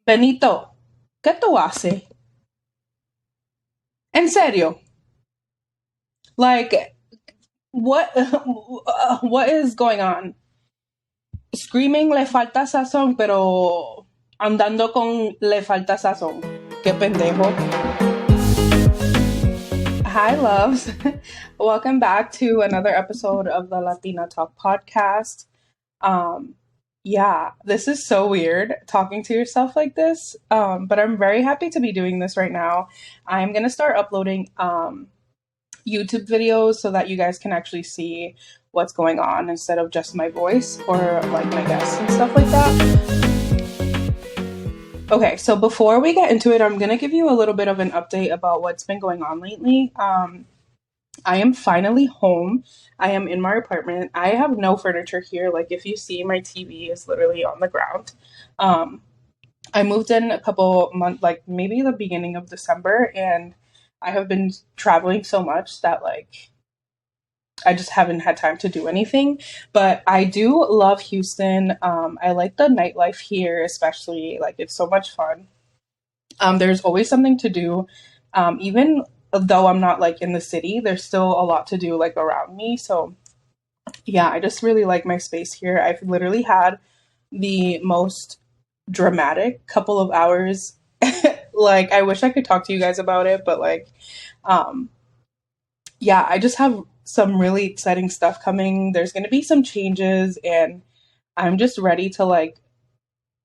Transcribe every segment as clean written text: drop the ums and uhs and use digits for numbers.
Benito, ¿qué tú haces? En serio? Like, what what is going on? Screaming le falta sazón, pero andando con le falta sazón. Qué pendejo. Hi, loves. Welcome back to another episode of the Latina Talk podcast. Um, yeah, this is so weird talking to yourself like this, but I'm very happy to be doing this right now. I'm going to start uploading YouTube videos so that you guys can actually see what's going on instead of just my voice or like my guests and stuff like that. Okay, so before we get into it, I'm going to give you a little bit of an update about what's been going on lately. I am finally home. I am in my apartment. I have no furniture here. Like, if you see, my TV is literally on the ground. I moved in a couple months, like maybe the beginning of December, and I have been traveling so much that like I just haven't had time to do anything. But I do love Houston. I like the nightlife here, especially like it's so much fun. There's always something to do. Even though I'm not like in the city, there's still a lot to do like around me. So yeah, I just really like my space here. I've literally had the most dramatic couple of hours. Like, I wish I could talk to you guys about it, but like, um, yeah, I just have some really exciting stuff coming. There's going to be some changes, and I'm just ready to like,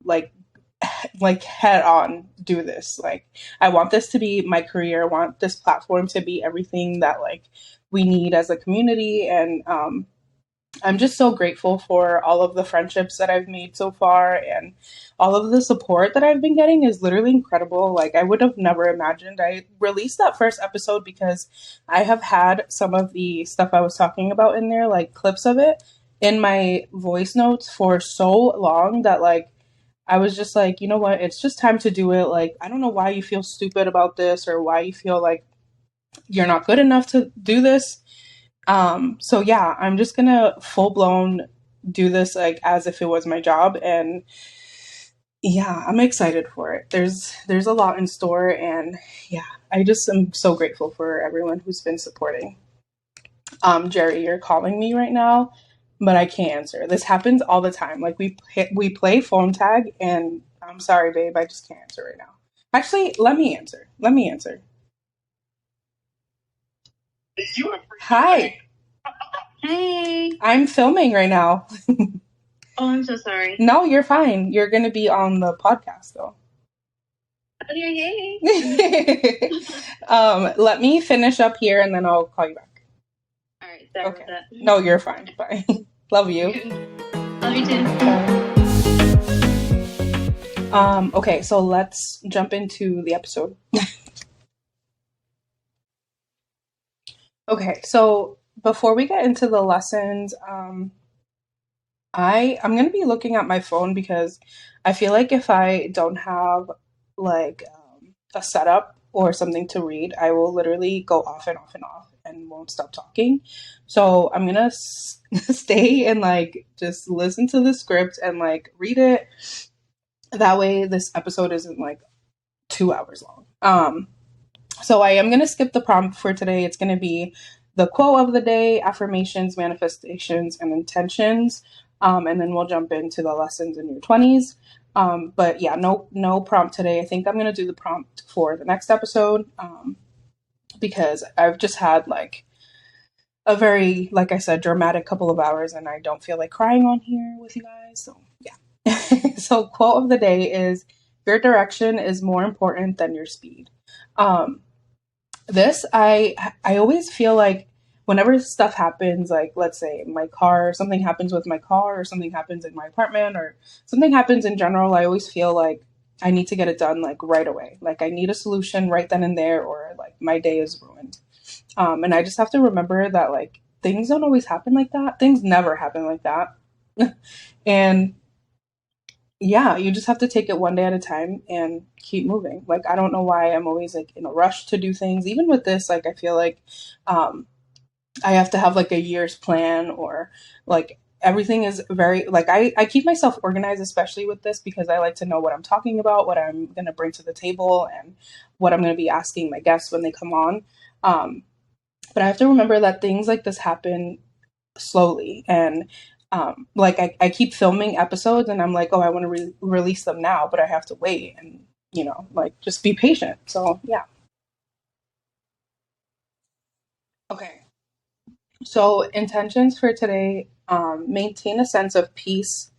like head on do this. Like, I want this to be my career. I want this platform to be everything that like we need as a community, and I'm just so grateful for all of the friendships that I've made so far, and all of the support that I've been getting is literally incredible. Like, I would have never imagined. I released that first episode because I have had some of the stuff I was talking about in there, like clips of it, in my voice notes for so long that like I was just like, you know what, it's just time to do it. Like, I don't know why you feel stupid about this or why you feel like you're not good enough to do this. So yeah, I'm just gonna full blown do this like as if it was my job, and yeah, I'm excited for it. There's a lot in store, and yeah, I just am so grateful for everyone who's been supporting. Jerry, you're calling me right now, but I can't answer. This happens all the time. Like, we play phone tag, and I'm sorry, babe, I just can't answer right now. Actually, let me answer. Let me answer. Hi. Hey. I'm filming right now. Oh, I'm so sorry. No, you're fine. You're going to be on the podcast, though. Okay, yay. Let me finish up here, and then I'll call you back. All right, sorry about that. No, you're fine. Bye. Love you. Love you too. Bye. Okay, so let's jump into the episode. Okay, so before we get into the lessons, I'm going to be looking at my phone because I feel like if I don't have like a setup or something to read, I will literally go off and off and off and won't stop talking. So I'm going to stay and like just listen to the script and like read it. That way this episode isn't like 2 hours long. So I am going to skip the prompt for today. It's going to be the quote of the day, affirmations, manifestations, and intentions. And then we'll jump into the lessons in your 20s. But yeah, no prompt today. I think I'm going to do the prompt for the next episode because I've just had like a very, like I said, dramatic couple of hours, and I don't feel like crying on here with you guys. So yeah. So quote of the day is, your direction is more important than your speed. This, I always feel like whenever stuff happens, like let's say my car, something happens with my car, or something happens in my apartment, or something happens in general, I always feel like I need to get it done like right away. Like, I need a solution right then and there, or like my day is ruined. And I just have to remember that like things don't always happen like that. Things never happen like that. And yeah, you just have to take it one day at a time and keep moving. Like, I don't know why I'm always like in a rush to do things. Even with this, like, I feel like I have to have like a year's plan, or like everything is very like I keep myself organized, especially with this, because I like to know what I'm talking about, what I'm going to bring to the table, and what I'm going to be asking my guests when they come on. Um, but I have to remember that things like this happen slowly. And like I keep filming episodes and I'm like, oh, I want to release them now, but I have to wait and, like just be patient. So, yeah. Okay. So, intentions for today, maintain a sense of peace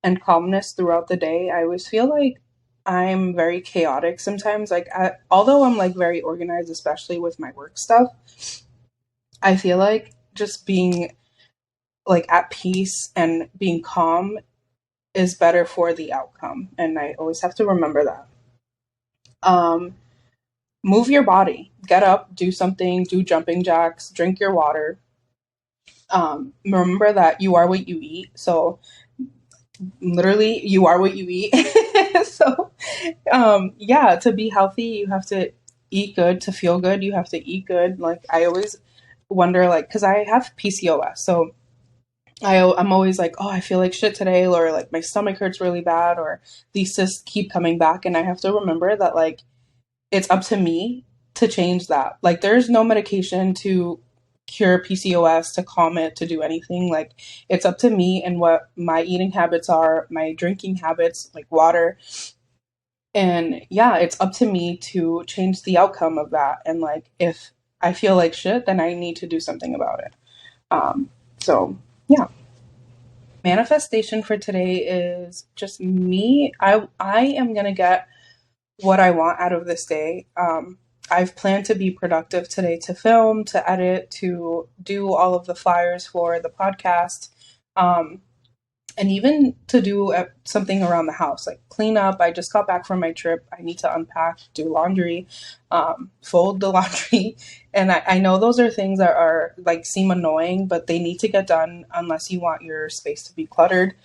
and calmness throughout the day. I always feel like I'm very chaotic sometimes. Like, although I'm like very organized, especially with my work stuff, I feel like just being like at peace and being calm is better for the outcome. And I always have to remember that. Um, Move your body, get up, do something, do jumping jacks, drink your water. Remember that you are what you eat. So literally you are what you eat. So yeah, to be healthy, you have to eat good. To feel good, you have to eat good. Like I always wonder, like, because I have PCOS, so I'm always like, oh, I feel like shit today, or like my stomach hurts really bad, or these cysts keep coming back. And I have to remember that, like, it's up to me to change that. Like, there's no medication to cure PCOS, to calm it, to do anything. Like, it's up to me and what my eating habits are, my drinking habits, like water. And yeah, it's up to me to change the outcome of that. And like, if I feel like shit, then I need to do something about it. So yeah. Manifestation for today is just me. I am gonna get what I want out of this day. I've planned to be productive today, to film, to edit, to do all of the flyers for the podcast, um, and even to do something around the house, like clean up. I just got back from my trip. I need to unpack, do laundry, fold the laundry. And I know those are things that are like seem annoying, but they need to get done unless you want your space to be cluttered.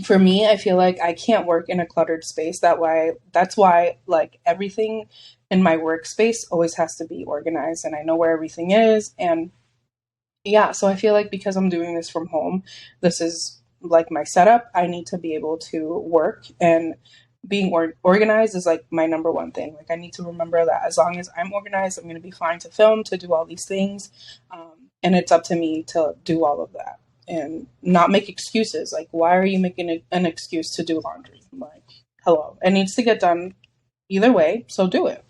For me, I feel like I can't work in a cluttered space. That's why like everything in my workspace always has to be organized, and I know where everything is. And yeah, so I feel like because I'm doing this from home, this is like my setup. I need to be able to work, and being organized is like my number one thing. Like I need to remember that as long as I'm organized, I'm going to be fine to film, to do all these things. And it's up to me to do all of that and not make excuses. Like, why are you making an excuse to do laundry? Like, hello, it needs to get done either way, so do it.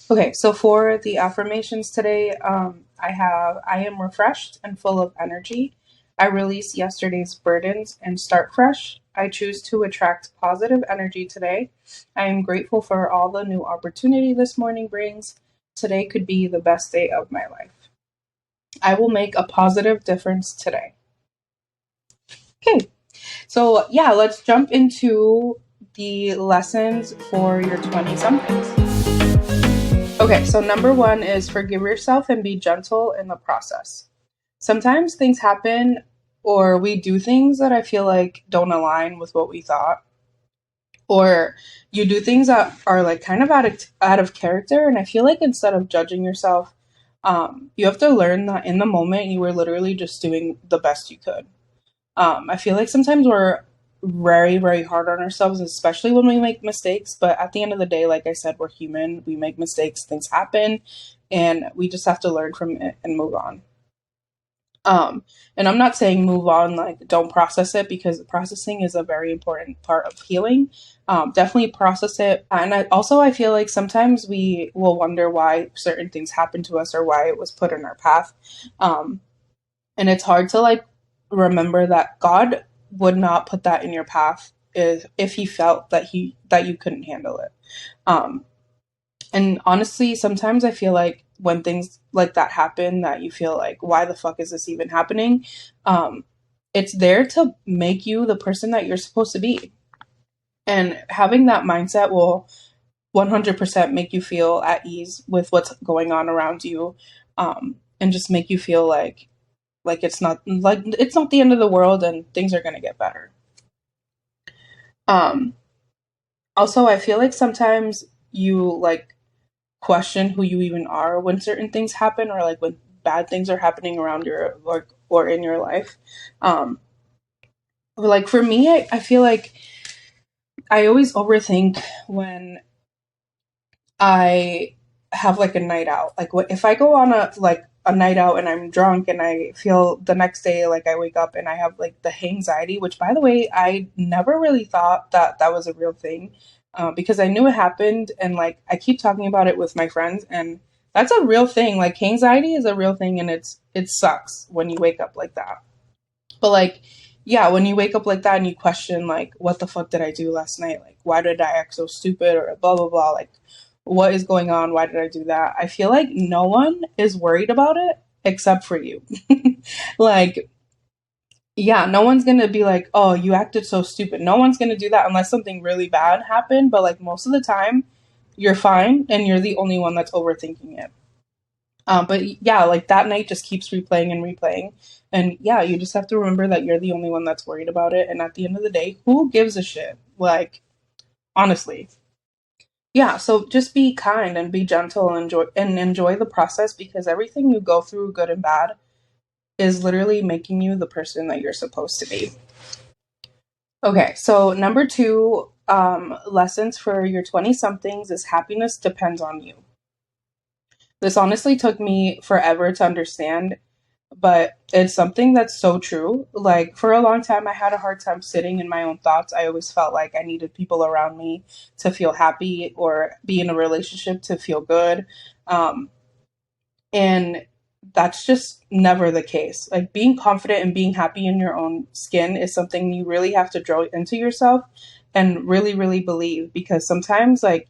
Okay, so for the affirmations today, I am refreshed and full of energy. I release yesterday's burdens and start fresh. I choose to attract positive energy today. I am grateful for all the new opportunity this morning brings. Today could be the best day of my life. I will make a positive difference today. Okay, so yeah, let's jump into the lessons for your 20 somethings. Okay, so number one is forgive yourself and be gentle in the process. Sometimes things happen or we do things that I feel like don't align with what we thought, or you do things that are like kind of out of character. And I feel like instead of judging yourself, you have to learn that in the moment you were literally just doing the best you could. I feel like sometimes we're very, very hard on ourselves, especially when we make mistakes. But at the end of the day, like I said, we're human. We make mistakes, things happen, and we just have to learn from it and move on. And I'm not saying move on, like don't process it, because processing is a very important part of healing. Definitely process it. And I feel like sometimes we will wonder why certain things happen to us or why it was put in our path. And it's hard to like remember that God would not put that in your path if he felt that you couldn't handle it. Um, and honestly, sometimes I feel like when things like that happen, that you feel like, why the fuck is this even happening? Um, it's there to make you the person that you're supposed to be. And having that mindset will 100% make you feel at ease with what's going on around you, and just make you feel like it's not the end of the world and things are going to get better. Um, Also, I feel like sometimes you like question who you even are when certain things happen, or like when bad things are happening around your or in your life. Like for me, I feel like I always overthink when I have like a night out. Like what if I go on a night out and I'm drunk and I feel the next day like I wake up and I have like the anxiety, which by the way I never really thought that that was a real thing, because I knew it happened and like I keep talking about it with my friends and that's a real thing. Like anxiety is a real thing and it sucks when you wake up like that. But like, yeah, when you wake up like that and you question like, what the fuck did I do last night? Like, why did I act so stupid or blah blah blah? Like, what is going on? Why did I do that? I feel like no one is worried about it except for you. Like, yeah, no one's gonna be like, oh, you acted so stupid. No one's gonna do that unless something really bad happened. But like most of the time, you're fine and you're the only one that's overthinking it. But yeah, like that night just keeps replaying and replaying. And yeah, you just have to remember that you're the only one that's worried about it. And at the end of the day, who gives a shit? Like, honestly. Yeah, so just be kind and be gentle and enjoy the process because everything you go through, good and bad, is literally making you the person that you're supposed to be. Okay, so number two, lessons for your 20 somethings is happiness depends on you. This honestly took me forever to understand, but it's something that's so true. Like for a long time, I had a hard time sitting in my own thoughts. I always felt like I needed people around me to feel happy or be in a relationship to feel good. Um, and that's just never the case. Like being confident and being happy in your own skin is something you really have to drill into yourself and really, really believe because sometimes like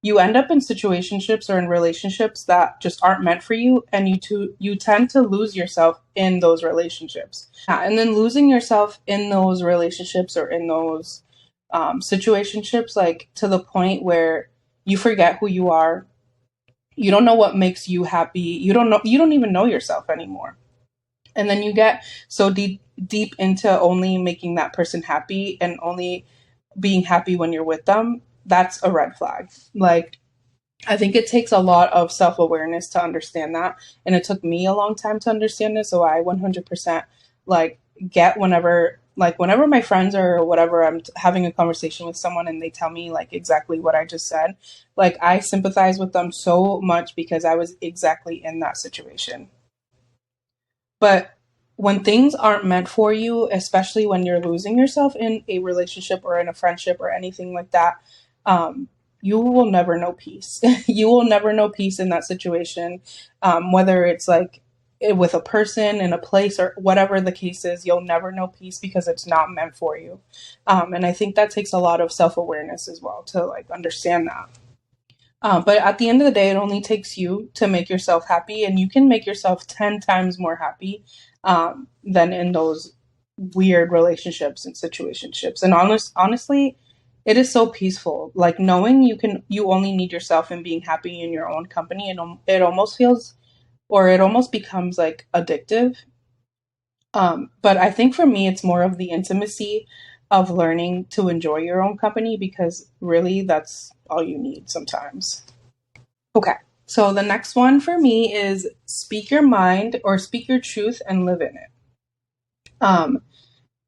you end up in situationships or in relationships that just aren't meant for you and you tend to lose yourself in those relationships. Yeah, and then losing yourself in those relationships or in those situationships like to the point where you forget who you are, you don't know what makes you happy, you don't even know yourself anymore, and then you get so deep into only making that person happy and only being happy when you're with them. That's a red flag. Like I think it takes a lot of self-awareness to understand that, and it took me a long time to understand it, so I 100% like get whenever my friends or whatever I'm having a conversation with someone and they tell me like exactly what I just said, like I sympathize with them so much because I was exactly in that situation. But when things aren't meant for you, especially when you're losing yourself in a relationship or in a friendship or anything like that, you will never know peace. You will never know peace in that situation, whether it's like with a person in a place or whatever the case is. You'll never know peace because it's not meant for you, and I think that takes a lot of self-awareness as well to like understand that. But at the end of the day, it only takes you to make yourself happy, and you can make yourself 10 times more happy than in those weird relationships and situationships. And honestly, it is so peaceful. Like knowing you only need yourself and being happy in your own company, and it almost feels, or it almost becomes like addictive. But I think for me, it's more of the intimacy of learning to enjoy your own company because really that's all you need sometimes. Okay. So the next one for me is speak your mind or speak your truth and live in it. Um,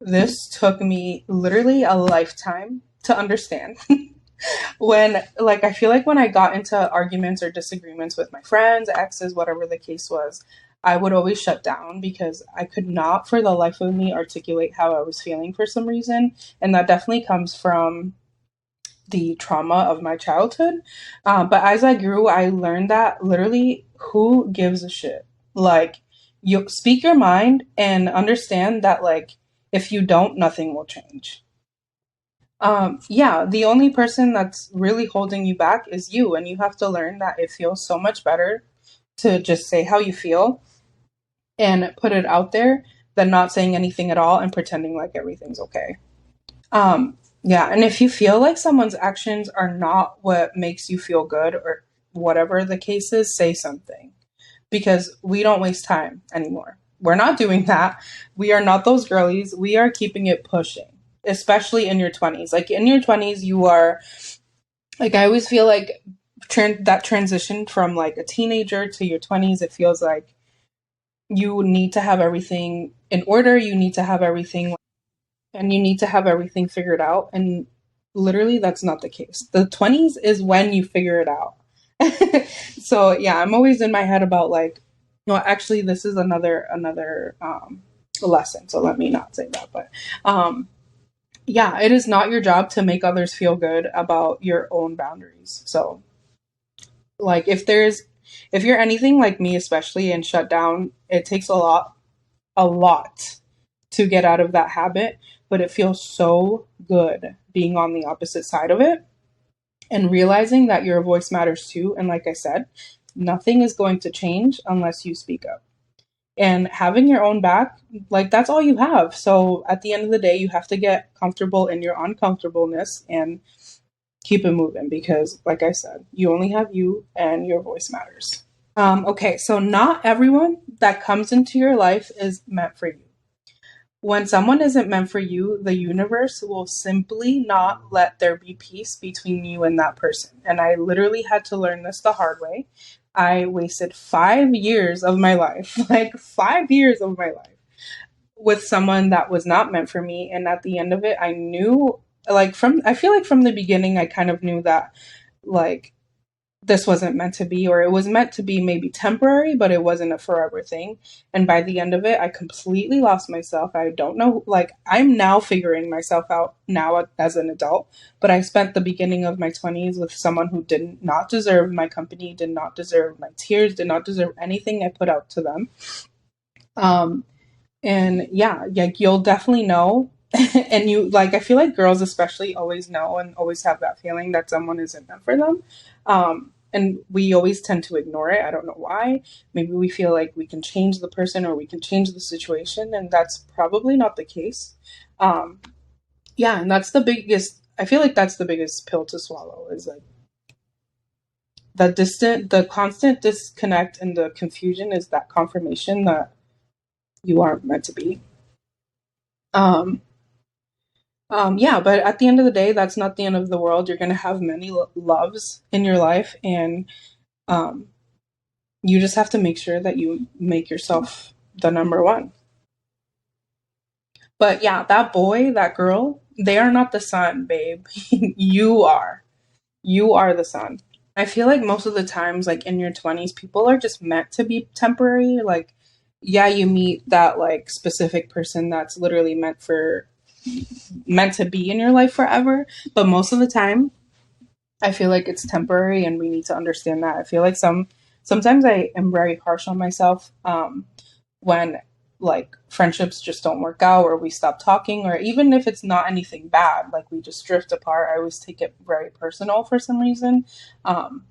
this took me literally a lifetime to understand. When, like, I feel like when I got into arguments or disagreements with my friends, exes, whatever the case was, I would always shut down because I could not for the life of me articulate how I was feeling for some reason. And that definitely comes from the trauma of my childhood. But as I grew, I learned that literally, who gives a shit? Like, you speak your mind and understand that, like, if you don't, nothing will change. Yeah, the only person that's really holding you back is you, and you have to learn that it feels so much better to just say how you feel and put it out there than not saying anything at all and pretending like everything's okay. Yeah, and if you feel like someone's actions are not what makes you feel good or whatever the case is, say something because we don't waste time anymore. We're not doing that. We are not those girlies. We are keeping it pushing, especially in your 20s. Like in your 20s, you are like, I always feel like that transition from like a teenager to your 20s, it feels like you need to have everything in order, you need to have everything, and you need to have everything figured out. And literally, that's not the case. The 20s is when you figure it out. So yeah, I'm always in my head about like, no, actually, this is another lesson. So let me not say that, but yeah, it is not your job to make others feel good about your own boundaries. So like, if you're anything like me, especially and shut down, it takes a lot to get out of that habit, but it feels so good being on the opposite side of it and realizing that your voice matters too. And like I said, nothing is going to change unless you speak up. And having your own back, like that's all you have. So at the end of the day, you have to get comfortable in your uncomfortableness and keep it moving because, like I said, you only have you and your voice matters. Okay, so not everyone that comes into your life is meant for you. When someone isn't meant for you, the universe will simply not let there be peace between you and that person. And I literally had to learn this the hard way. I wasted 5 years of my life, like 5 years of my life, with someone that was not meant for me. And at the end of it, I knew, I feel like from the beginning, I kind of knew that, like, this wasn't meant to be, or it was meant to be maybe temporary, but it wasn't a forever thing. And by the end of it, I completely lost myself. I don't know, like, I'm now figuring myself out now as an adult, but I spent the beginning of my 20s with someone who did not deserve my company, did not deserve my tears, did not deserve anything I put out to them. Um, and yeah, like you'll definitely know. And you like, I feel like girls especially always know and always have that feeling that someone isn't meant for them. And we always tend to ignore it. I don't know why. Maybe we feel like we can change the person or we can change the situation, and that's probably not the case. Um, yeah, and that's the biggest. I feel like that's the biggest pill to swallow is like the constant disconnect and the confusion is that confirmation that you aren't meant to be. Um, yeah, but at the end of the day, that's not the end of the world. You're going to have many loves in your life, and um, you just have to make sure that you make yourself the number one. But yeah, that boy, that girl, they are not the sun, babe. You are. You are the sun. I feel like most of the times, like in your 20s, people are just meant to be temporary. Like, yeah, you meet that like specific person that's literally meant to be in your life forever. But most of the time, I feel like it's temporary, and we need to understand that. I feel like sometimes I am very harsh on myself when like friendships just don't work out or we stop talking, or even if it's not anything bad, like we just drift apart. I always take it very personal for some reason. Um,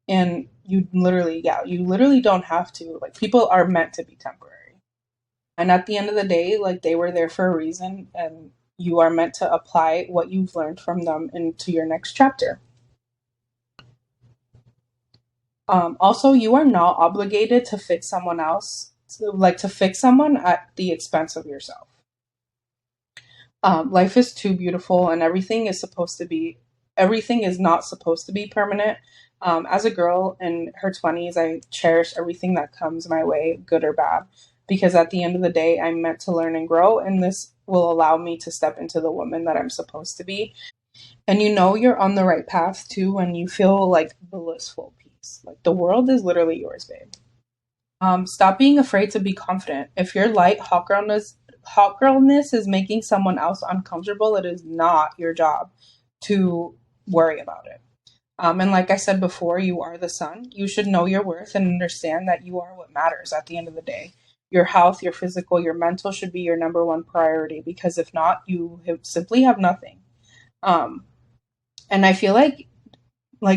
and you literally don't have to. Like people are meant to be temporary. And at the end of the day, like they were there for a reason, and you are meant to apply what you've learned from them into your next chapter. Also, you are not obligated to fix someone else, like to fix someone at the expense of yourself. Life is too beautiful, and everything is not supposed to be permanent. As a girl in her 20s, I cherish everything that comes my way, good or bad, because at the end of the day, I'm meant to learn and grow, and this will allow me to step into the woman that I'm supposed to be. And you know you're on the right path too when you feel like blissful peace. Like the world is literally yours, babe. Stop being afraid to be confident. If your light hot girlness is making someone else uncomfortable, it is not your job to worry about it. And like I said before, you are the sun. You should know your worth and understand that you are what matters at the end of the day. Your health, your physical, your mental should be your number one priority because if not, simply have nothing. Um, and I feel like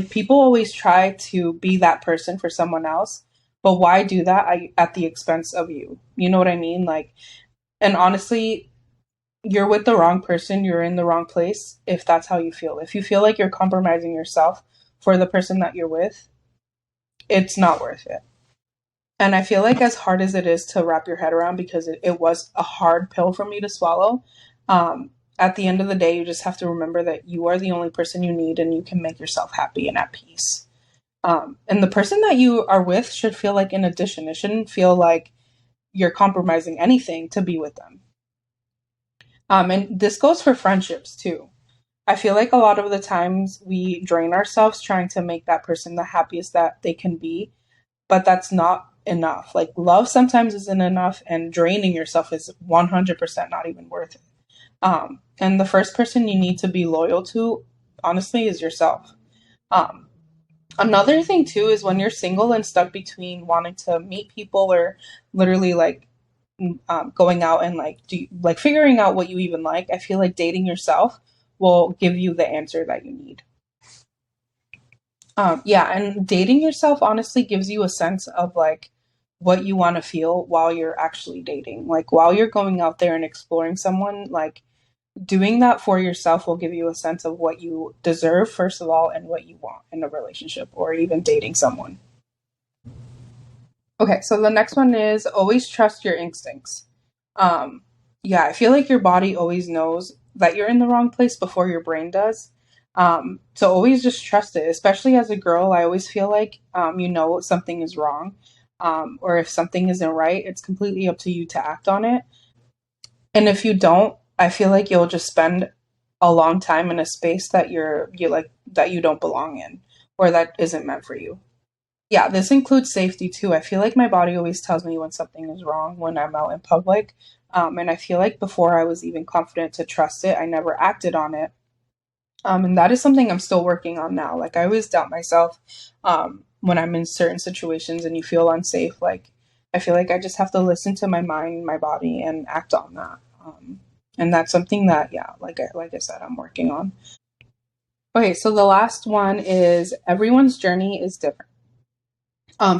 people always try to be that person for someone else, but why do that at the expense of you? You know what I mean? Like, and honestly, you're with the wrong person, you're in the wrong place if that's how you feel. If you feel like you're compromising yourself for the person that you're with, it's not worth it. And I feel like as hard as it is to wrap your head around, because it was a hard pill for me to swallow, at the end of the day, you just have to remember that you are the only person you need and you can make yourself happy and at peace. And the person that you are with should feel like an addition. It shouldn't feel like you're compromising anything to be with them. And this goes for friendships too. I feel like a lot of the times we drain ourselves trying to make that person the happiest that they can be, but that's not enough. Like, love sometimes isn't enough, and draining yourself is 100% not even worth it. And the first person you need to be loyal to, honestly, is yourself. Um, Another thing too is when you're single and stuck between wanting to meet people or literally like going out and like figuring out what you even like. I feel like dating yourself will give you the answer that you need. Yeah, and dating yourself honestly gives you a sense of like what you want to feel while you're actually dating. Like while you're going out there and exploring someone, like doing that for yourself will give you a sense of what you deserve, first of all, and what you want in a relationship or even dating someone. Okay, so the next one is always trust your instincts. Um, yeah, I feel like your body always knows that you're in the wrong place before your brain does. So always just trust it, especially as a girl. I always feel like, you know, something is wrong, or if something isn't right, it's completely up to you to act on it. And if you don't, I feel like you'll just spend a long time in a space that you like that you don't belong in or that isn't meant for you. Yeah, this includes safety too. I feel like my body always tells me when something is wrong when I'm out in public. And I feel like before I was even confident to trust it, I never acted on it. And that is something I'm still working on now. Like, I always doubt myself when I'm in certain situations and you feel unsafe. Like, I feel like I just have to listen to my mind, my body, and act on that. And that's something that, yeah, like I said, I'm working on. Okay, so the last one is everyone's journey is different.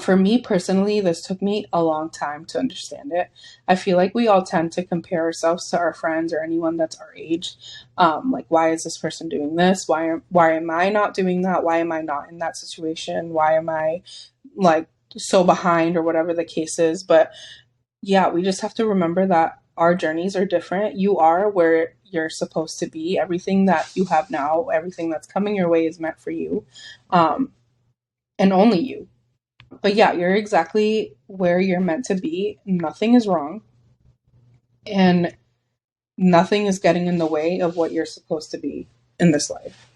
For me personally, this took me a long time to understand it. I feel like we all tend to compare ourselves to our friends or anyone that's our age. Like, why is this person doing this? Why am I not doing that? Why am I not in that situation? Why am I like so behind or whatever the case is? But yeah, we just have to remember that our journeys are different. You are where you're supposed to be. Everything that you have now, everything that's coming your way is meant for you, um, and only you. But yeah, you're exactly where you're meant to be. Nothing is wrong, and nothing is getting in the way of what you're supposed to be in this life.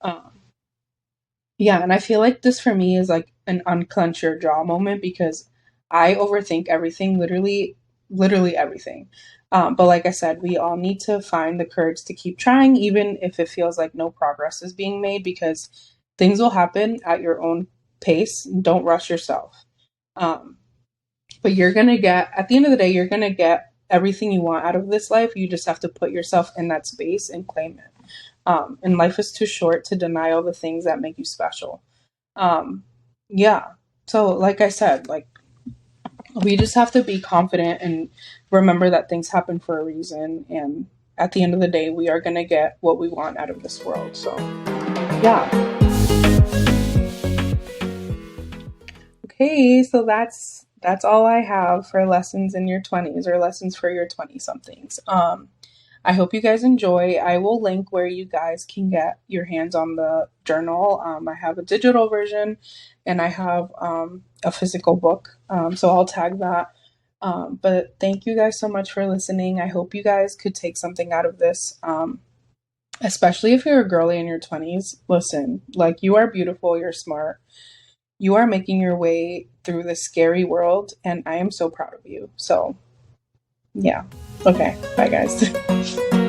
Um, yeah, and I feel like this for me is like an unclench your jaw moment because I overthink everything, literally everything. But like I said, we all need to find the courage to keep trying, even if it feels like no progress is being made, because things will happen at your own pace. Don't rush yourself. Um, but you're going to get, at the end of the day, you're going to get everything you want out of this life. You just have to put yourself in that space and claim it. And life is too short to deny all the things that make you special. Um, yeah. So, like I said, like we just have to be confident and remember that things happen for a reason. And at the end of the day, we are going to get what we want out of this world. So, yeah. Okay, so that's all I have for lessons in your 20s or lessons for your 20 somethings. I hope you guys enjoy. I will link where you guys can get your hands on the journal. I have a digital version and I have a physical book. So I'll tag that. But thank you guys so much for listening. I hope you guys could take something out of this. Especially if you're a girly in your 20s. Listen, like, you are beautiful, you're smart. You are making your way through this scary world, and I am so proud of you. So, yeah. Okay. Bye, guys.